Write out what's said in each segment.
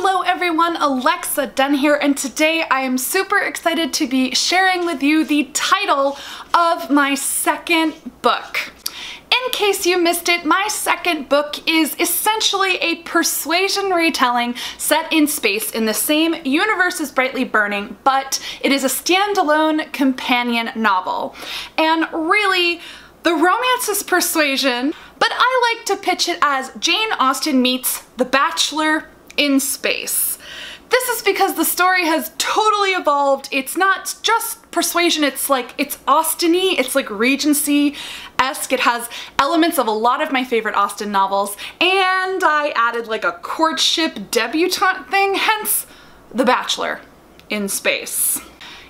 Hello everyone, Alexa Donne here, and today I am super excited to be sharing with you the title of my second book. In case you missed it, my second book is essentially a Persuasion retelling set in space in the same universe as Brightly Burning, but it is a standalone companion novel. And really, the romance is Persuasion, but I like to pitch it as Jane Austen meets The Bachelor in space. This is because the story has totally evolved. It's not just Persuasion, it's Austen-y, it's like Regency-esque. It has elements of a lot of my favorite Austen novels, and I added like a courtship debutante thing, hence The Bachelor in space.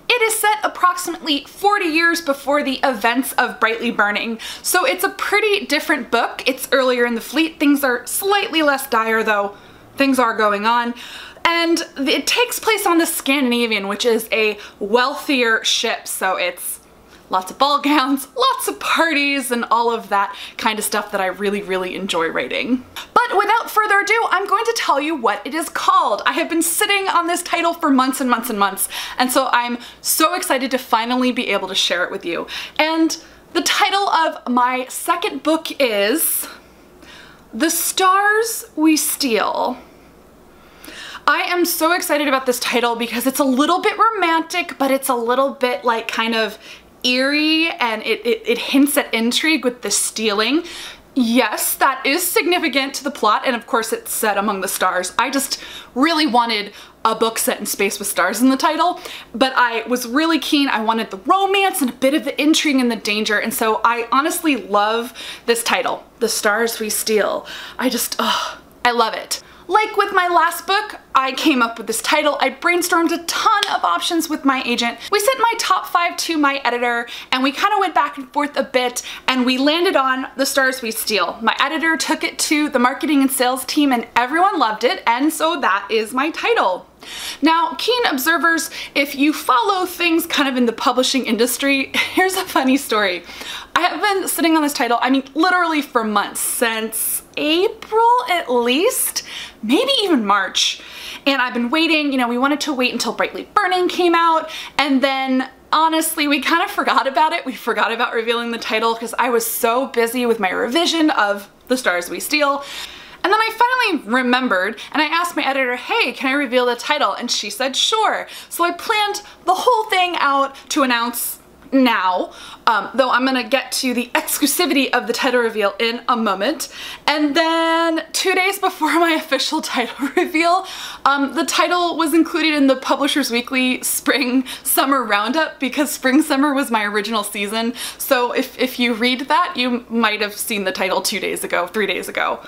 It is set approximately 40 years before the events of Brightly Burning, so it's a pretty different book. It's earlier in the fleet. Things are slightly less dire, though things are going on. And it takes place on the Scandinavian, which is a wealthier ship, so it's lots of ball gowns, lots of parties, and all of that kind of stuff that I really enjoy writing. But without further ado, I'm going to tell you what it is called. I have been sitting on this title for months and months and months, and so I'm so excited to finally be able to share it with you. And the title of my second book is The Stars We Steal. I am so excited about this title because it's a little bit romantic, but it's a little bit like kind of eerie, and it hints at intrigue with the stealing. Yes, that is significant to the plot, and of course it's set among the stars. I just really wanted a book set in space with stars in the title, but I was really keen. I wanted the romance and a bit of the intrigue and the danger, and so I honestly love this title, The Stars We Steal. I love it. Like with my last book, I came up with this title. I brainstormed a ton of options with my agent. We sent my top 5 to my editor, and we kind of went back and forth a bit, and we landed on The Stars We Steal. My editor took it to the marketing and sales team, and everyone loved it, and so that is my title. Now, keen observers, if you follow things kind of in the publishing industry, here's a funny story. I have been sitting on this title, I mean, literally for months, since April at least, maybe even March. And I've been waiting, we wanted to wait until Brightly Burning came out, and then honestly, we kind of forgot about it. We forgot about revealing the title because I was so busy with my revision of The Stars We Steal. And then I finally remembered, and I asked my editor, hey, can I reveal the title? And she said, sure. So I planned the whole thing out to announce now, though I'm gonna get to the exclusivity of the title reveal in a moment. And then 2 days before my official title reveal, the title was included in the Publishers Weekly Spring Summer Roundup because Spring Summer was my original season. So if you read that, you might have seen the title 2 days ago, 3 days ago.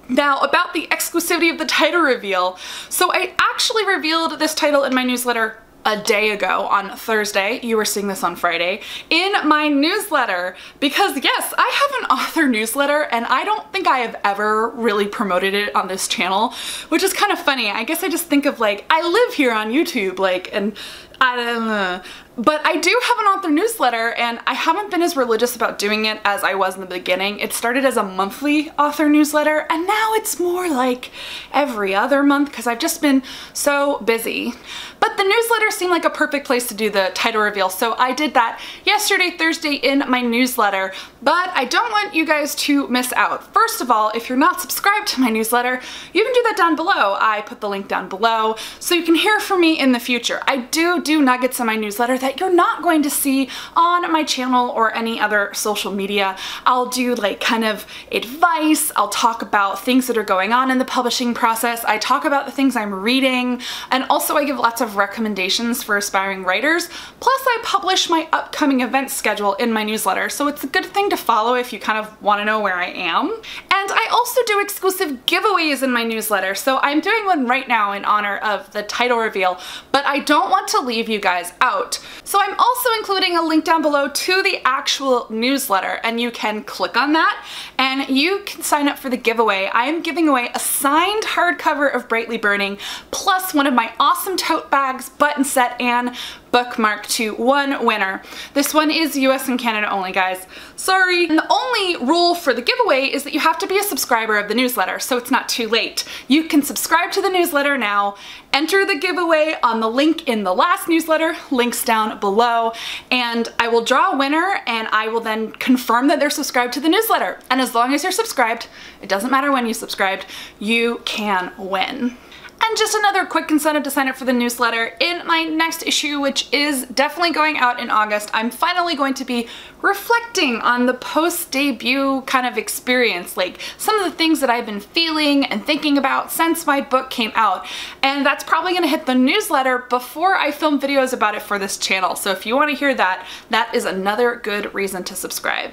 Now, about the exclusivity of the title reveal. So I actually revealed this title in my newsletter a day ago on Thursday. You were seeing this on Friday in my newsletter because yes, I have an author newsletter, and I don't think I have ever really promoted it on this channel, which is kind of funny. I guess I just think of like, I live here on YouTube, and I don't know. But I do have an author newsletter, and I haven't been as religious about doing it as I was in the beginning. It started as a monthly author newsletter, and now it's more like every other month because I've just been so busy. But the newsletter seemed like a perfect place to do the title reveal, so I did that yesterday, Thursday, in my newsletter. But I don't want you guys to miss out. First of all, if you're not subscribed to my newsletter, you can do that down below. I put the link down below so you can hear from me in the future. I do nuggets in my newsletter that you're not going to see on my channel or any other social media. I'll do like kind of advice. I'll talk about things that are going on in the publishing process. I talk about the things I'm reading, and also I give lots of recommendations for aspiring writers. Plus I publish my upcoming event schedule in my newsletter, so it's a good thing to follow if you kind of want to know where I am. And I also do exclusive giveaways in my newsletter, so I'm doing one right now in honor of the title reveal, but I don't want to leave you guys out. So I'm also including a link down below to the actual newsletter, and you can click on that and you can sign up for the giveaway. I am giving away a signed hardcover of Brightly Burning, plus one of my awesome tote bags, button set, and bookmark to one winner. This one is US and Canada only, guys. Sorry. And the only rule for the giveaway is that you have to be a subscriber of the newsletter, so it's not too late. You can subscribe to the newsletter now, enter the giveaway on the link in the last newsletter, links down below, and I will draw a winner and I will then confirm that they're subscribed to the newsletter. And as long as you're subscribed, it doesn't matter when you subscribed, you can win. And just another quick incentive to sign up for the newsletter. In my next issue, which is definitely going out in August, I'm finally going to be reflecting on the post-debut kind of experience, like some of the things that I've been feeling and thinking about since my book came out. And that's probably gonna hit the newsletter before I film videos about it for this channel. So if you wanna hear that, that is another good reason to subscribe.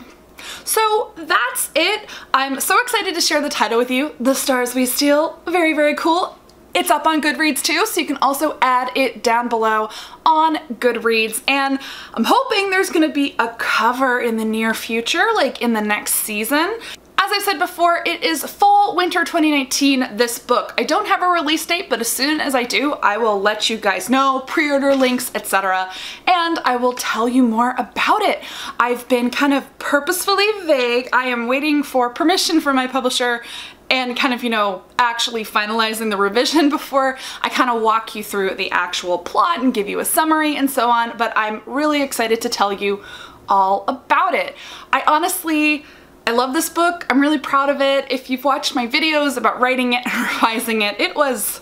So that's it. I'm so excited to share the title with you. The Stars We Steal, very, very cool. It's up on Goodreads too, so you can also add it down below on Goodreads. And I'm hoping there's gonna be a cover in the near future, like in the next season. As I said before, it is fall winter 2019, this book. I don't have a release date, but as soon as I do, I will let you guys know, pre-order links, etc. And I will tell you more about it. I've been kind of purposefully vague. I am waiting for permission from my publisher and kind of, you know, actually finalizing the revision before I kind of walk you through the actual plot and give you a summary and so on, but I'm really excited to tell you all about it. I love this book. I'm really proud of it. If you've watched my videos about writing it and revising it, it was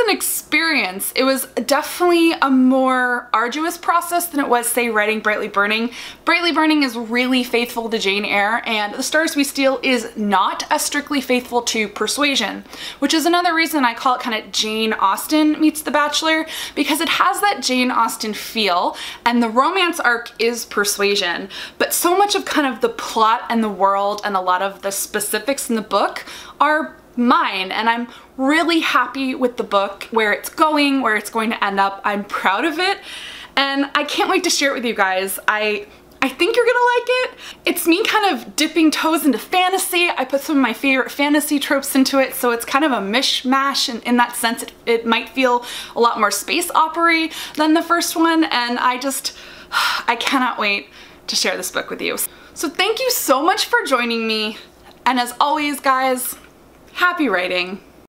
an experience. It was definitely a more arduous process than it was, say, writing Brightly Burning. Brightly Burning is really faithful to Jane Eyre, and The Stars We Steal is not as strictly faithful to Persuasion, which is another reason I call it kind of Jane Austen meets The Bachelor, because it has that Jane Austen feel, and the romance arc is Persuasion, but so much of kind of the plot and the world and a lot of the specifics in the book are mine, and I'm really happy with the book, where it's going to end up. I'm proud of it, and I can't wait to share it with you guys. I think you're gonna like it. It's me kind of dipping toes into fantasy. I put some of my favorite fantasy tropes into it, so it's kind of a mishmash, and in that sense it might feel a lot more space opera-y than the first one, and I cannot wait to share this book with you. So thank you so much for joining me, and as always, guys, happy writing.